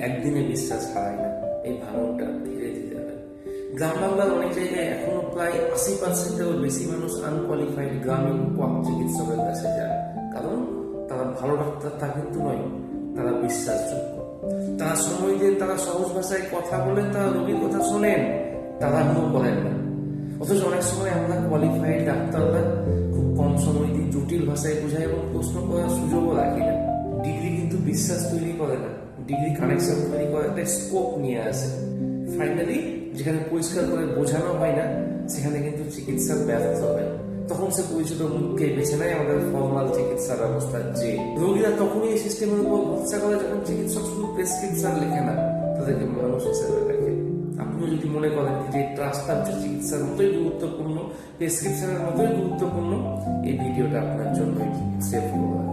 একদিনে বিশ্বাস হারায় না, এই ভাঙনটা ধীরে ধীরে হয়। গ্রাম বাংলার অনেক জায়গায় এখনো প্রায় 80%-এরও বেশি মানুষ আনকোয়ালিফাইড গ্রামীণ চিকিৎসকের কাছে যায়। কারণ তারা ভালো ডাক্তার তা কিন্তু নয়, তারা বিশ্বাসযোগ্য, তারা সময় দিয়ে, তারা সহজ ভাষায় কথা বলেন, তারা রোগীর কথা শোনেন, তারা করেন না। অথচ অনেক সময় আমরা কোয়ালিফাইড ডাক্তাররা খুব কম সময় দিয়ে জটিল ভাষায় বোঝাই এবং প্রশ্ন করার সুযোগও রাখি না। ডিগ্রি কিন্তু বিশ্বাস তৈরি করে না, ডিগ্রি কানেকশন তৈরি করে, একটা স্কোপ নিয়ে আসে। ফাইনালি যেখানে পরিষ্কার করে বোঝানো হয় না, সেখানে কিন্তু চিকিৎসা ব্যর্থ হয়। তখন সে পরিচিত মুখকে বেছে নেয় আমাদের ফর্মাল চিকিৎসা ব্যবস্থার যে রোগীরা তখনই এই সিস্টেমের উপর ভরসা করে যখন চিকিৎসক শুধু প্রেসক্রিপশন লেখে না, তাদেরকে মানুষ হিসেবে দেখে। আপনিও যদি মনে করেন যে ট্রাস্টটা হচ্ছে চিকিৎসার মতোই গুরুত্বপূর্ণ, প্রেসক্রিপশনের মতোই গুরুত্বপূর্ণ, এই ভিডিওটা আপনার জন্য সেভ করবেন।